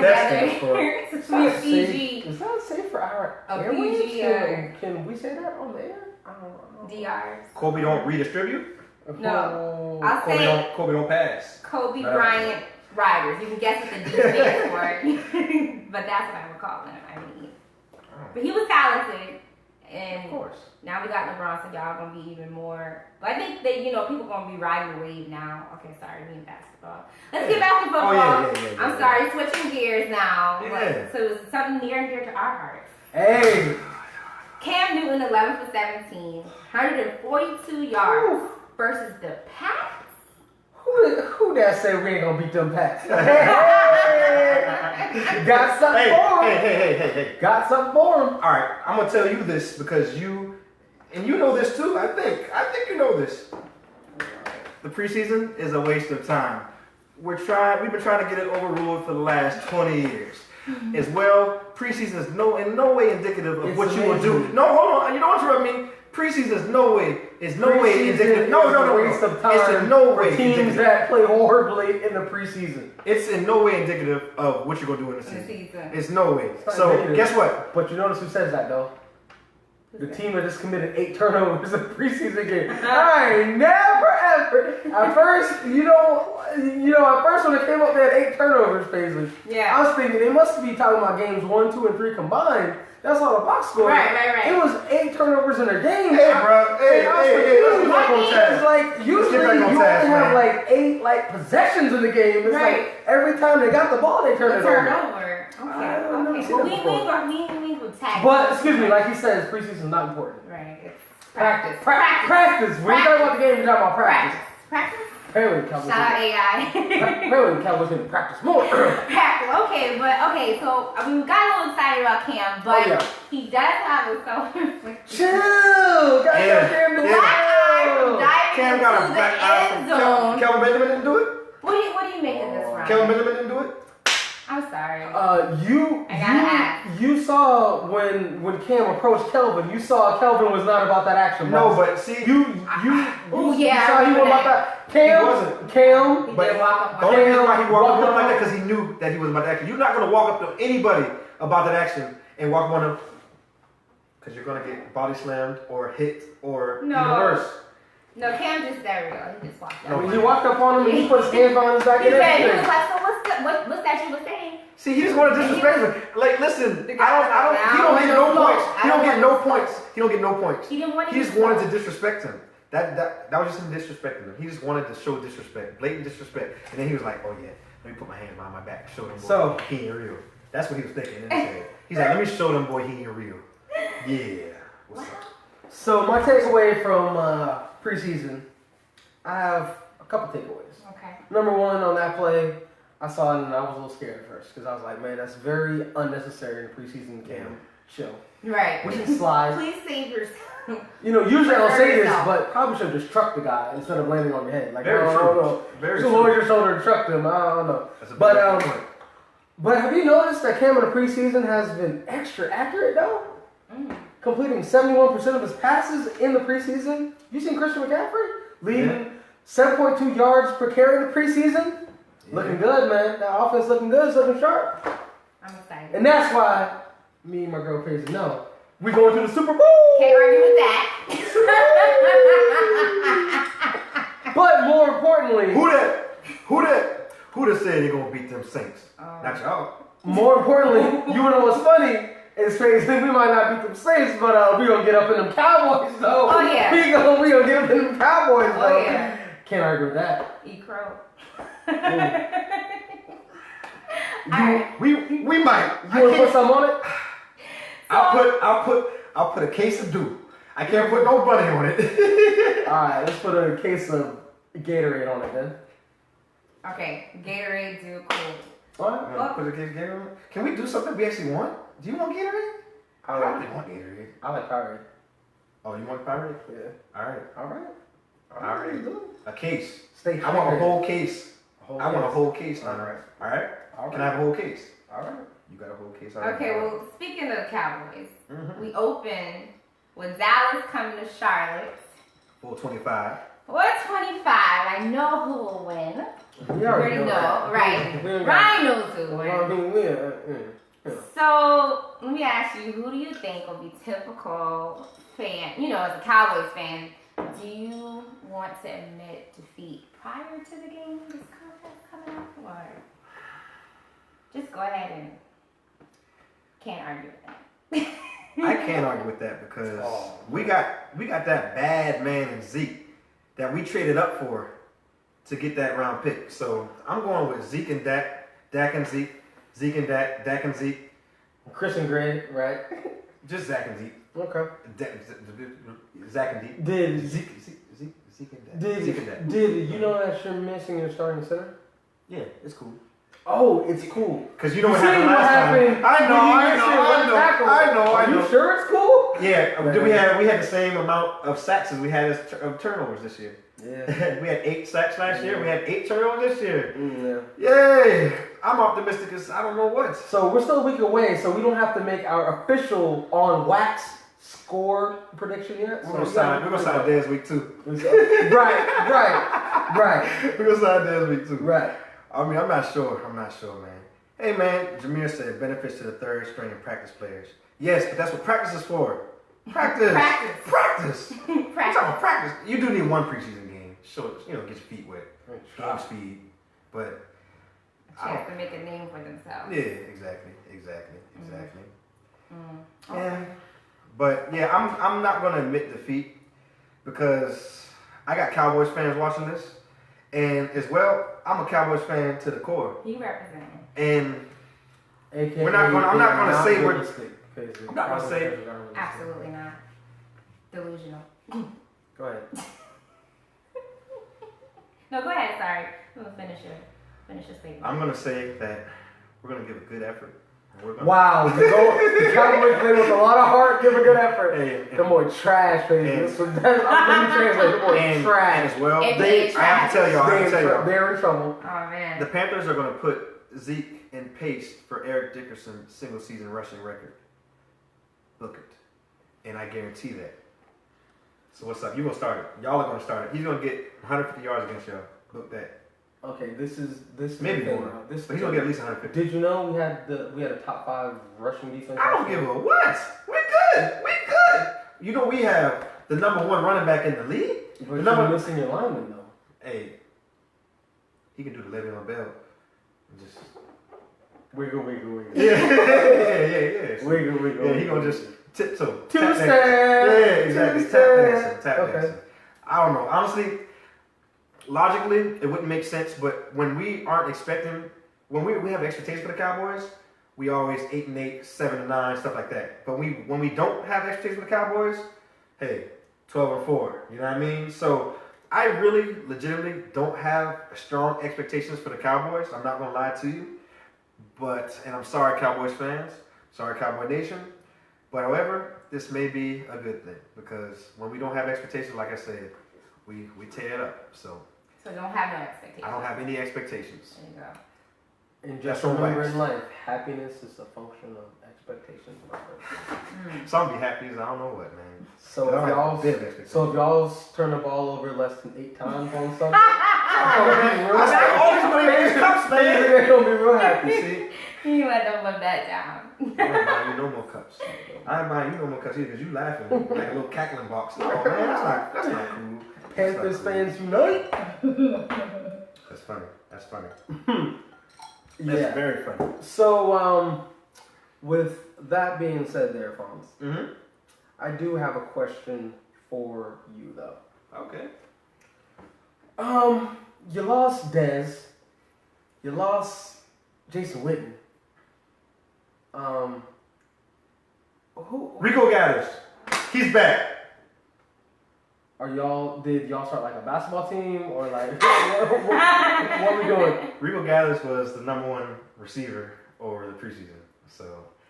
together. PG. Is that safe for our PG? Can we say that on the air? I don't know. DRs. Kobe don't redistribute? No. I'll say Kobe don't pass. Kobe Bryant Riders. You can guess what the D stands for. But that's what I would call them. But he was talented. And of course. Now we got LeBron, so y'all gonna be even more. But I think that people gonna be riding the wave now. Okay, sorry, we in basketball. Let's get back to football. I'm sorry, switching gears now. Yeah. So it's something near and dear to our hearts. Hey. Cam Newton, 11 for 17, 142 yards versus the Pats. Who that say we ain't gonna beat them Pats? Got something for him. Hey. Got something for him. All right, I'm gonna tell you this because you know this too. I think you know this. The preseason is a waste of time. We've been trying to get it overruled for the last 20 years. As well, preseason is in no way indicative of what you will do. No, hold on. You don't interrupt me. Preseason is no way indicative. No. Waste of time. It's in no way teams indicative. that play horribly in the preseason. It's in no way indicative of what you're gonna do in the season. It's no way. It's so indicative. Guess what? But you notice who says that though? The team that just committed 8 turnovers in the preseason game. I ain't never ever. At first, at first when it came up, they had 8 turnovers, Paisley. Yeah. I was thinking they must be talking about games 1, 2, and 3 combined. That's all the box score. Right. It was 8 turnovers in a game. Hey, bro. Hey, let's get back on It's task. like usually you only have like 8 possessions in the game. It's like every time they got the ball, they turn it over. Okay. Well, we will tag. But excuse me, like he says, preseason is not important. Right. It's Practice. We ain't talking about the game. We're talking about practice. Practice. Apparently, Cowboys. Shout out AI. Apparently, Cowboys need to practice more. Practice. Okay. So we got a little excited about Cam, but he does have a self-inflicted. Chill. Cam got a black eye end zone. Kelvin Benjamin didn't do it. What do you make of this, Ryan? Kelvin Benjamin didn't do it. I'm sorry. You saw when Cam approached Kelvin, you saw Kelvin was not about that action. No, but see, you saw he wasn't about that. Cam wasn't. Cam, but the only reason why he walked up on him like that because he knew that he was about that action. You're not gonna walk up to anybody about that action and walk up on him because you're gonna get body slammed or hit or even worse. No, Cam just there we go. He just walked up. No, he walked up on him and he put his hands behind his back and everything. He was like, so what's that you were saying? See, he just wanted to disrespect him. Like, listen, he don't get no points. He don't get no points. He don't get no points. He didn't want to. He just wanted to disrespect him. That was just him disrespecting him. He just wanted to show disrespect, blatant disrespect. And then he was like, oh yeah, let me put my hands behind my back, show them boy he ain't real. That's what he was thinking. And he said, he's like, let me show them boy he ain't real. Yeah. What's up? So my takeaway from preseason, I have a couple takeaways. Okay. Number one, on that play, I saw it and I was a little scared at first because I was like, man, that's very unnecessary in the preseason game. Chill. Right. We can slide. Please save yourself. Usually I don't say this, but probably should have just trucked the guy instead of landing on your head. Like, very I don't know. Very true. Lower your shoulder and trucked him. I don't know. But have you noticed that Cam in the preseason has been extra accurate though? Completing 71% of his passes in the preseason. You seen Christian McCaffrey leading 7.2 yards per carry in the preseason? Yeah. Looking good, man. That offense looking good, it's looking sharp. I'm excited. And that's why me and my girl Crazy know we going to the Super Bowl. Can't argue with that. But more importantly, who that said they're gonna beat them Saints? Not y'all. More importantly, you wanna know what's funny? It's crazy. We might not beat them Saints, but we gonna get up in them Cowboys though. Oh yeah. We gonna get up in them Cowboys though. Oh yeah. Can't argue with that. Eat crow. We might. You wanna put something on it? I'll put a case of dew. I can't put no bunny on it. Alright, let's put a case of Gatorade on it then. Okay, Gatorade do cool. Alright, put a case of Gatorade on it. Can we do something we actually want? Do you want Gatorade? I don't really want Gatorade. I like Powerade. Oh, you want Powerade? Yeah. Alright. A case. Stay I want a whole case. want a whole case. Alright. Can I have a whole case? Alright. You got a whole case. Okay, well, speaking of Cowboys, we open with Dallas coming to Charlotte. 425. 425. I know who will win. We already know. Right. Ryan knows who will win. So, let me ask you, who do you think will be typical fan, as a Cowboys fan, do you want to admit defeat prior to the game this contest coming up, or just go ahead and can't argue with that? I can't argue with that because we got that bad man in Zeke that we traded up for to get that round pick. So I'm going with Zeke and Dak, Dak and Zeke, Zeke and Dak, Dak and Zeke. Chris and Gray, right? Just Zach and Zeke. Okay. Zach and Zeke. Did Zeke and Dak. Did you know that you're missing your starting center? Yeah, it's cool. Oh, it's cool. Because you know what happened last time. I know. Are you sure it's cool? Yeah. We had the same amount of sacks as we had of turnovers this year. Yeah. We had 8 sacks last year. We had 8 turnovers this year. Yay! I'm optimistic as I don't know what. So we're still a week away, so we don't have to make our official on wax score prediction yet. We're gonna sign Dez week 2. Right. We're gonna sign Dez week 2. Right. I mean, I'm not sure, man. Hey, man, Jameer said benefits to the third string practice players. Yes, but that's what practice is for. Practice. Practice. Practice. I'm talking Practice. about practice. You do need one preseason game. Show get your feet wet. Game speed. But Chance to make a name for themselves. yeah, exactly. Okay. Yeah. But yeah, I'm not gonna admit defeat because I got Cowboys fans watching this. And as well, I'm a Cowboys fan to the core. You represent him. And AKA, I'm not gonna say we're. I'm not gonna say- Absolutely not. Delusional. Go ahead. No, go ahead. Sorry. I'm gonna finish your statement. I'm gonna say that we're gonna give a good effort. And we're gonna, Wow, the Cowboys play with a lot of heart, give a good effort. And, The boy trash, baby. So let me translate. The boy and trash. as well, It I is have to tell y'all. They're in trouble. Oh man. The Panthers are gonna put Zeke in pace for Eric Dickerson's single season rushing record. Book it, and I guarantee that. So what's up? You gonna start it? Y'all are gonna start it. He's gonna get 150 yards against y'all. Book that. Okay, this is Maybe the thing, more. bro. This But he's gonna get at least 150. Did you know we had a top 5 rushing defense? I don't give a what. We good. You know we have the number 1 running back in the league. But The you're missing your lineman though. Hey, he can do the Le'Veon Bell. Just Wiggle. yeah. Wiggle. Yeah, he gonna just tiptoe. Two tap step. dance. Yeah, exactly. Tap Okay. dancing. I don't know. Honestly, logically, it wouldn't make sense. But when we aren't expecting, when we have expectations for the Cowboys, we always 8-8, 7-9, stuff like that. But when we don't have expectations for the Cowboys, hey, 12-4. You know what I mean? So I really, legitimately don't have strong expectations for the Cowboys. I'm not gonna lie to you. And I'm sorry, Cowboys fans. Sorry, Cowboy Nation. But however, this may be a good thing because when we don't have expectations, like I said, we tear it up. So don't have no expectations. I don't have any expectations. There you go. And just That's remember right. in life, happiness is a function of expectations. Some be happy as I don't know what, man. So I don't if have big expectations. y'all turn the ball over less than 8 times on Sunday, I spent all this money on these cups, man. they're gonna be real happy. See, You let them live that down. I ain't buying you no more cups. I ain't buying you no more cups either because you laughing like a little cackling box. Oh man, that's not cool. Panthers fans unite. That's funny. That's Yeah. very funny. So with that being said, there, Fonz, Mm-hmm. I do have a question for you though. Okay. You lost Dez. You lost Jason Witten. Who Rico Gathers. He's back. did y'all start like a basketball team or like what we doing? Rico Gathers was the number 1 receiver over the preseason. So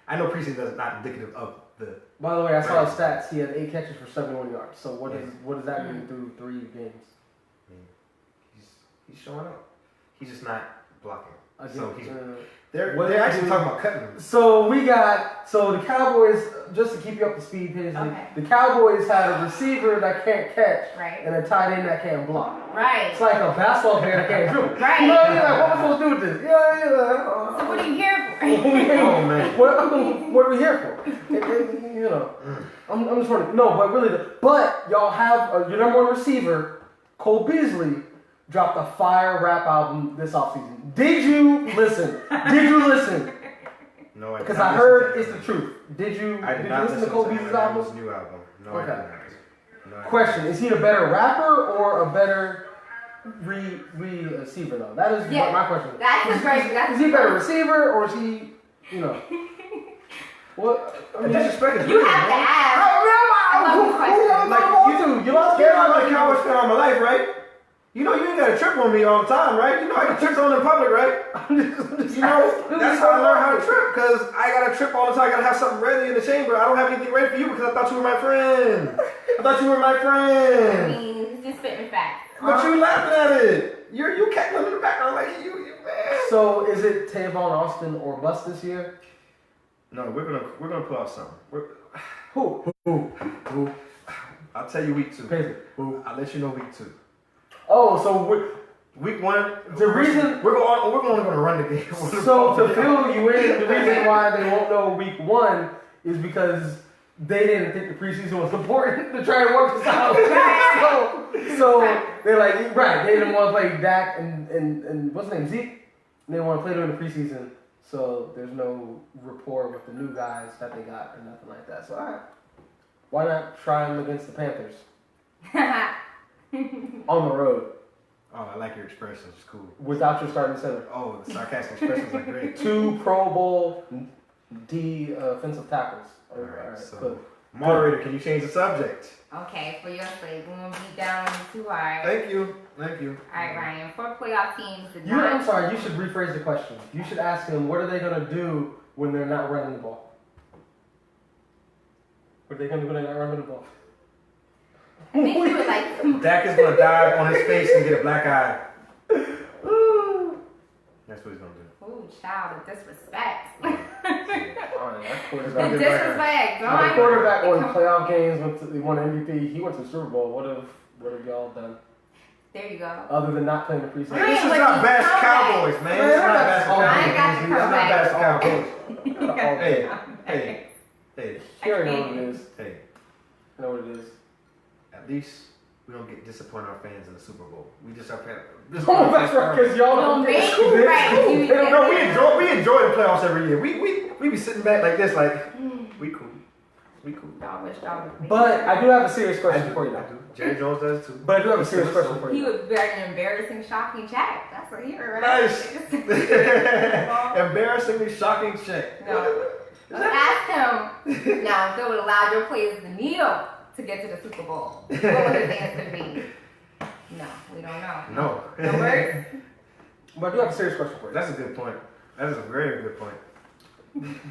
I know preseason is not indicative of the. By the way, I saw his stats. He had 8 catches for 71 yards. So what does that mean through 3 games? He's showing up. He's just not blocking. Again, So he's what they're actually talking about cutting him. So the Cowboys, just to keep you up to speed, Paisley, Okay. the Cowboys had a receiver that can't catch Right. and a tight end that can't block. Right. It's like a basketball player that can't dribble. Right. You know, you're like, what am I supposed to do with this? So what are you here for? Oh man. What are we here for? You know, I'm just wondering. No, but really, but y'all have your number 1 receiver, Cole Beasley, dropped a fire rap album this offseason. Did you listen? No, I did Because not I heard listen it's to the him. truth. Did you I did did not you listen to Cole Beasley's album? His new album. No, Okay. I did not. No, I did Question: Is he a better rapper or a better receiver? Though that is Yeah, my question. that's the question. Is he a better receiver or is he, you know? What? I mean, Disrespect is You real, have to man. ask. I love this question. Like you lost Yeah, I'm a Cowboys fan all my life, right? You know you ain't got to trip on me all the time, right? You know I can trip on in public, right? You know, that's how I learned how to trip, because I got to trip all the time. I got to have something ready in the chamber. I don't have anything ready for you because I thought you were my friend. I mean, he's just spitting facts. But you laughing at it. You cackling in the background like you man. So is it Tavon Austin or bust this year? No, we're gonna pull out something. Who? I'll tell you week 2. Paisley. Who? I'll let you know week 2. Oh, so Week 1. The reason- we're only gonna run the game. So to fill you in, the reason why they won't know week 1 is because they didn't think the preseason was important to try to work this out. so they're like, right, they didn't want to play Dak and what's his name, Zeke? They didn't want to play during the preseason, so there's no rapport with the new guys that they got or nothing like that. So, all right, why not try them against the Panthers on the road? Oh, I like your expressions. It's cool. Without your starting center. Oh, the sarcastic expressions are great. 2 Pro Bowl defensive tackles. All right, so good. moderator, can you change the subject? Okay, for your sake, we won't beat down on you too hard. Thank you. All right, Ryan. 4 playoff teams did I'm not. sorry, you should rephrase the question. You should ask them, what are they going to do when they're not running the ball? What are they going to do when they're not running the ball? I think you would like. Dak is going to dive on his face and get a black eye. That's what he's going to do. Ooh, child, the disrespect. That quarterback. The disrespect. The quarterback won playoff games, he won MVP, he went to the Super Bowl. What have y'all done? There you go. Other than not playing the preseason. This is not Bass Cowboys, man. It's not Bass Cowboys. It's not Bass Cowboys. Hey. Here I know what it is. Hey. I know what it is. At least we don't get disappoint our fans in the Super Bowl. We just have That's right, because y'all don't get No, we enjoy the playoffs every year. We be sitting back like this, like we cool. Y'all wish y'all would. But I do have a serious question for you now. Jerry Jones does too. But I do have a serious question for He you. was very embarrassing, shocking check. That's what he heard, right? Nice. Embarrassingly shocking check. No. Let's ask him. Now, if they would allow your players to kneel to get to the Super Bowl, what would his answer be? No, we don't know. No. No words? But I do have a serious question for you. That's a good point. That is a very good point.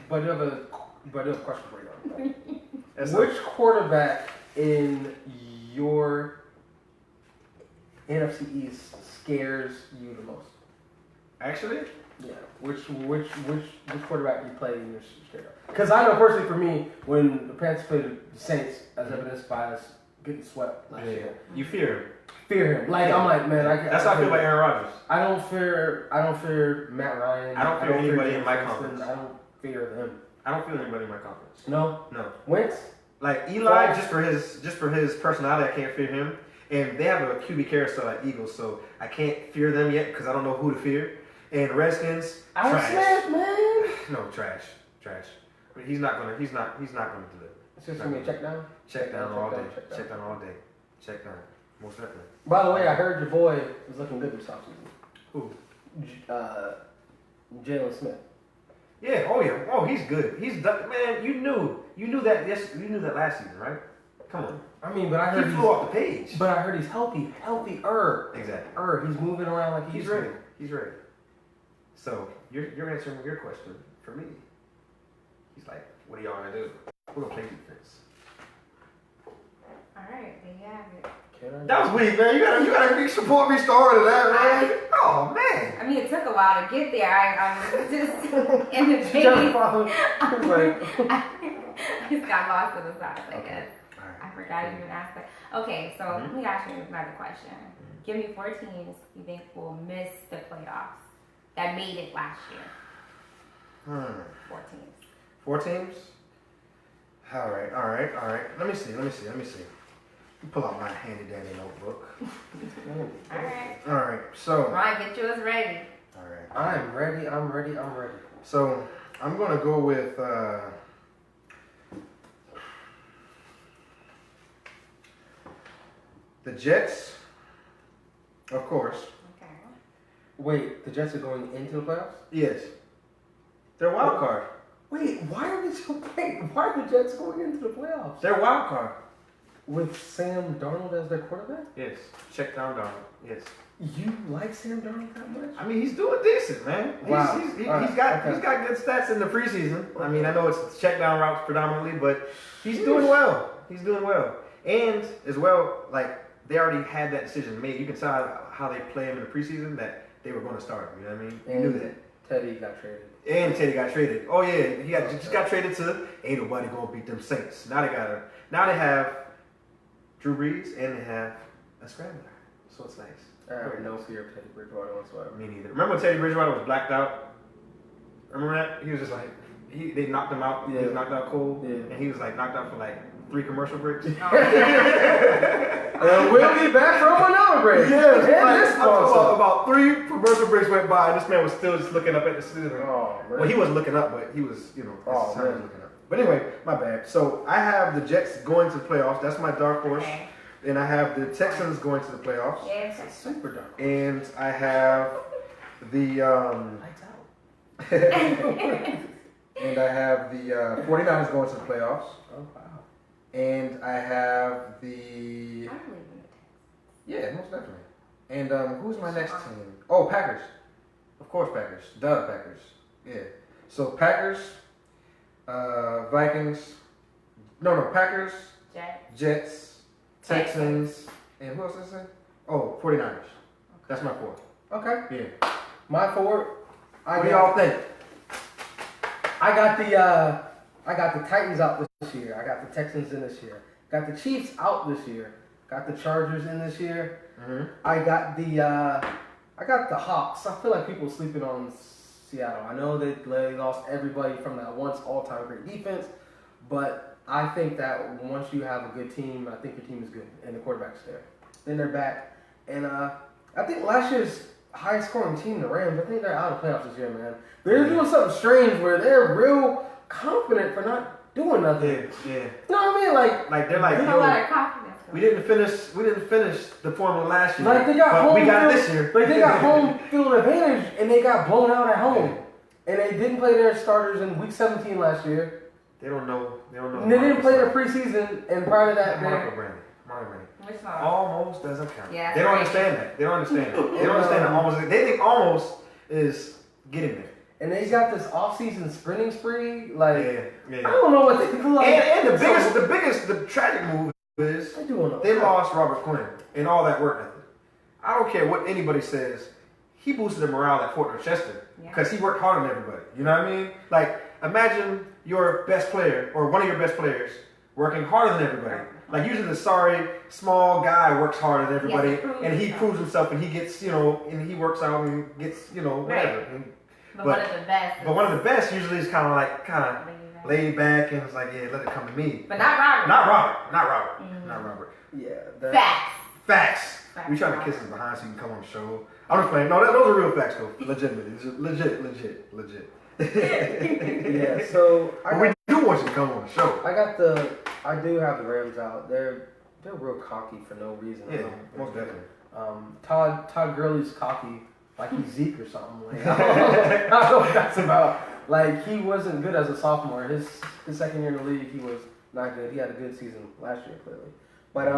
But I do have a question for you. Which quarterback in your NFC East scares you the most? Actually? Yeah. Which quarterback you play in your scared of? Because I know personally for me, when the Panthers played the Saints, as evidenced by us getting swept last year, You fear him. fear him. Like I'm like, man, That's how I feel about Aaron Rodgers. I don't fear Matt Ryan. I don't fear anybody in my James conference. Winston. I don't fear him. I don't feel anybody in my conference. No. Wentz? Like Eli, just for his personality, I can't fear him. And they have a QB carousel at Eagles, so I can't fear them yet because I don't know who to fear. And Redskins, trash. Smash, man. No, trash. But he's not gonna do it. It's just gonna be a check down. Check down all day. Check down. Most definitely. By the way, I heard your boy was looking good this offseason. Who? Jalen Smith. Yeah. Oh, he's good. He's done. Man, you knew that. Yes, you knew that last season, right? Come on. I mean, but I heard he flew off the page. But I heard he's healthier. Exactly. He's moving around like he's ready. He's ready. So you're answering your question for me. He's like, what are y'all gonna do? We're gonna play defense. All right, there you have it. That was weak, man. You gotta support me started that, man. Oh man. I mean, it took a while to get there. I was just in the I just got lost in the sauce, I guess. Right. I forgot you even asked that. Okay, so let me ask you another question. Give me 4 teams you think will miss the playoffs that made it last year. 4 teams. 4 teams? All right. Let me see. Pull out my handy dandy notebook. All right. So. Ryan, get yours ready. All right. I'm ready. So I'm gonna go with the Jets, of course. Okay. Wait, the Jets are going into the playoffs? Yes. They're wild card. Wait, why are the Jets going into the playoffs? They're wild card. With Sam Darnold as their quarterback? Yes. Check down Darnold. Yes. You like Sam Darnold that much? I mean, he's doing decent, man. Wow. He's got good stats in the preseason. I mean, I know it's check down routes predominantly, but he's doing well. And as well, like they already had that decision made. You can tell how they play him in the preseason that they were going to start him. You know what I mean? You knew that. Teddy got traded. And Teddy got traded. Oh yeah, he just got traded to. Ain't nobody gonna beat them Saints. Now they have Drew Brees and they have a scrambler. So it's nice. I have no fear of Teddy Bridgewater whatsoever. Me neither. Remember when Teddy Bridgewater was blacked out? Remember that? He was just like, they knocked him out. Yeah. He was knocked out cold, Yeah. and he was like knocked out for like 3 commercial breaks. And we'll be back from another break. Yeah, this about 3 commercial breaks went by, and this man was still just looking up at the ceiling. Oh, man. Well, he wasn't looking up, but he was, you know, Oh, his time was man. looking up. But anyway, my bad. So I have the Jets going to the playoffs. That's my dark horse. Okay. And I have the Texans going to the playoffs. Yeah, Super dark. And I have the Lights out. and I have the 49ers going to the playoffs. Oh, wow. And I have the I believe in it. yeah, most definitely. And who's my next team? Oh, Packers. Of course, Packers. Duh, Packers. Yeah. So Packers, Vikings. No, Packers, Jets, Texans, and who else did I say? Oh, 49ers. That's my 4. Okay. Yeah. My 4. What do y'all think? I got the Titans out this year. I got the Texans in this year. Got the Chiefs out this year. Got the Chargers in this year. Mm-hmm. I got the Hawks. I feel like people are sleeping on Seattle. I know they lost everybody from that once all-time great defense, but I think that once you have a good team, I think your team is good and the quarterback's there. Then they're back, and I think last year's highest scoring team, the Rams, I think they're out of playoffs this year, man. They're doing something strange where they're real confident for not doing nothing. Yeah. You know what I mean? Like They're like, There's a lot of confidence. we didn't finish the formula last year. Like they got but home we got it field, this year. Like they got home field advantage, and they got blown out at home. And they didn't play their starters in week 17 last year. They don't know. And they didn't play their preseason, and prior to that, Marco Brandi. Which one? Almost doesn't count. Yeah, they don't that's understand that. They don't understand that. They don't understand that almost. They think almost is getting there. and they got this off-season sprinting spree. Like I Yeah. don't know what they do. Like, And the tragic move is they doing they lost Robert Quinn and all that work ethic. I don't care what anybody says. He boosted the morale at Fort Chester because he worked harder than everybody. You know what I mean? Like imagine your best player or one of your best players working harder than everybody. Like usually the sorry small guy works harder than everybody, and he proves himself, and he gets and he works out and gets whatever. Right. And, But one of the best. But one of the best usually is kind of laid back and it's like let it come to me. But not Robert. Not Robert. Mm-hmm. Not Robert. Yeah. Facts. We trying to kiss his behind so you can come on the show. I'm just playing. No, those are real facts though. Legitimately. Legit. Yeah. So we do want you to come on the show. I do have the Rams out. They're real cocky for no reason. Yeah, most definitely. Todd Gurley's cocky, like he's Zeke or something. Like, I don't know what that's about. Like he wasn't good as a sophomore. His second year in the league, he was not good. He had a good season last year, clearly. But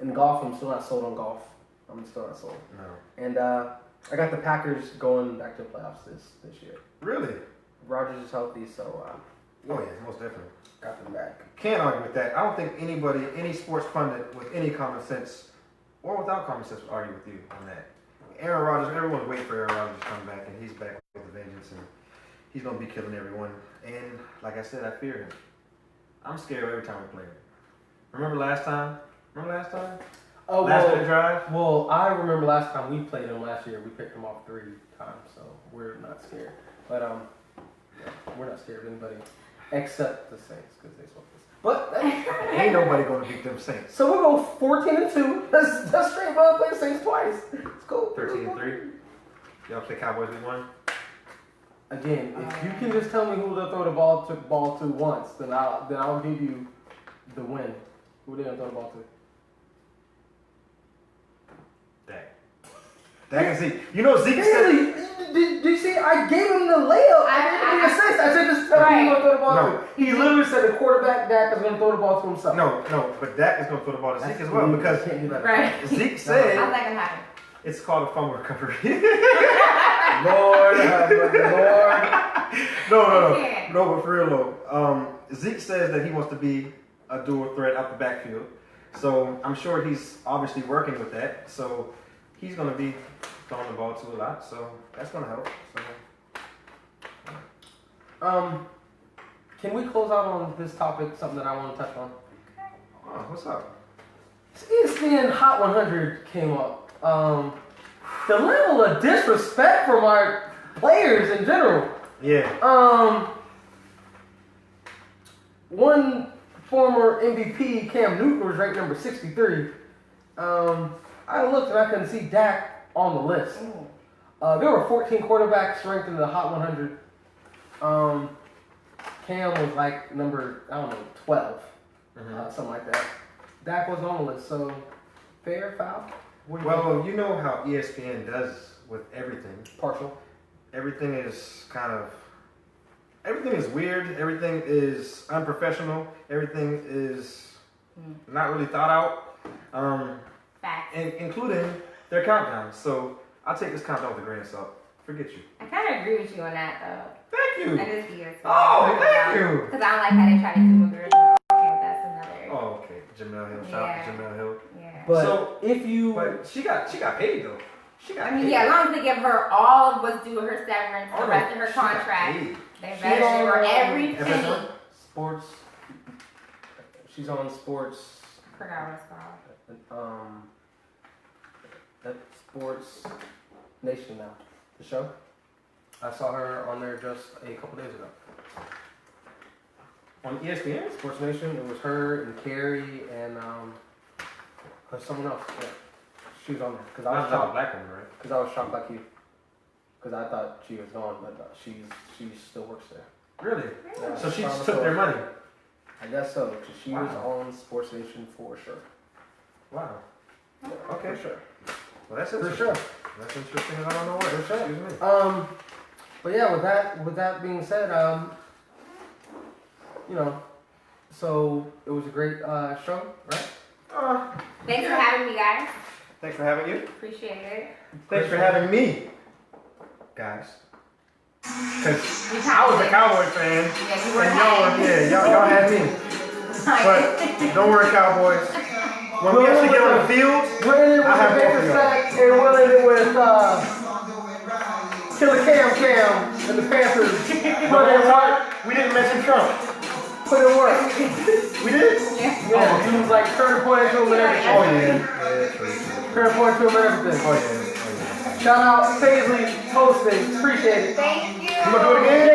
in golf, I'm still not sold on golf. I'm still not sold. No. And I got the Packers going back to the playoffs this year. Really? Rodgers is healthy, so oh yeah, most definitely. got them back. Can't argue with that. I don't think anybody, any sports pundit with any common sense or without common sense would argue with you on that. Aaron Rodgers, everyone's waiting for Aaron Rodgers to come back, and he's back with a vengeance, and he's gonna be killing everyone. And like I said, I fear him. I'm scared every time we play him. Remember last time? Oh, last minute drive? Well, I remember last time we played him last year, we picked him off 3 times, so we're not scared. But we're not scared of anybody except the Saints because they swept us. But Ain't nobody gonna beat them Saints. so we'll go 14-2. That's straight up play Saints twice. It's cool. 13-3. Y'all play Cowboys week 1? Again, if you can just tell me who they'll throw the ball to once, then I'll give you the win. Who they gonna throw the ball to? Dak and Zeke. You know Zeke Really? said. Did you see? I gave him the layup. I didn't give him the assist. I said just tell me who's gonna throw the ball No. to. He literally said the quarterback Dak is gonna throw the ball to himself. No, but Dak is gonna throw the ball to Zeke as well because can't do that. Right. Zeke said How's that gonna happen? it's called a fumble recovery. Lord, Lord. No, but for real though, Zeke says that he wants to be a dual threat out the backfield. So I'm sure he's obviously working with that. So he's gonna be throwing the ball to a lot. So that's gonna help. So. Can we close out on this topic? Something that I want to touch on. Oh, what's up? ESPN Hot 100 came up. The level of disrespect from our players in general. Yeah. one former MVP, Cam Newton, was ranked number 63. I looked and I couldn't see Dak on the list. There were 14 quarterbacks ranked in the Hot 100. Cam was like number, 12. Something like that. Dak was on the list, so fair, foul? Well, you know how ESPN does with everything. Partial. Everything is weird. Everything is unprofessional. Everything is not really thought out. Facts. Including their countdown. So I'll take this countdown with a grain of salt. Forget you. I kind of agree with you on that, though. Thank you. I just see it. Oh, thank you. Because I don't like how they try to do a girl. Okay, that's another. Oh, okay. Jamel Hill. Shout out to Jamel Hill. Yeah. But So, if you... But she got paid though. She got I mean, paid. yeah, as long as they give her all of what's due her severance, the rest of her she got contract, paid. they better give her every penny. Sports. She's on Sports. I forgot what it's called. That Sports Nation now. The show. I saw her on there just a couple days ago. On ESPN? Sports Nation. It was her and Carrie and someone else. Yeah. She was on there because I was Not a shocked. black woman, right? Because I was shocked like you. Because I thought she was gone, but she still works there. Really? Yeah, So she I just saw took their money. I guess so. 'Cause she was Wow. on Sports Nation for sure. Wow. Yeah, Okay. for sure. Well, that's For interesting. sure. That's interesting. I don't know what. For sure. Excuse me. But yeah, with that being said, so it was a great show, right? Thanks for having me, guys. Thanks for having you. Appreciate it. Thanks for having me, guys. Because We I was a Cowboy fan, Yeah, you were and y'all had me. But don't worry, Cowboys. When we actually get on the field, We're in it with I have the both of Baker y'all. sack, and we're in it with Killer Cam and the Panthers. Put in work. we didn't mention Trump. Put in work. We did? Yeah, he was like turning point to him and everything. Oh yeah. Turning point to him and everything. Oh yeah. Shout out Paisley hosting. Appreciate it. Thank you. You gonna do it again?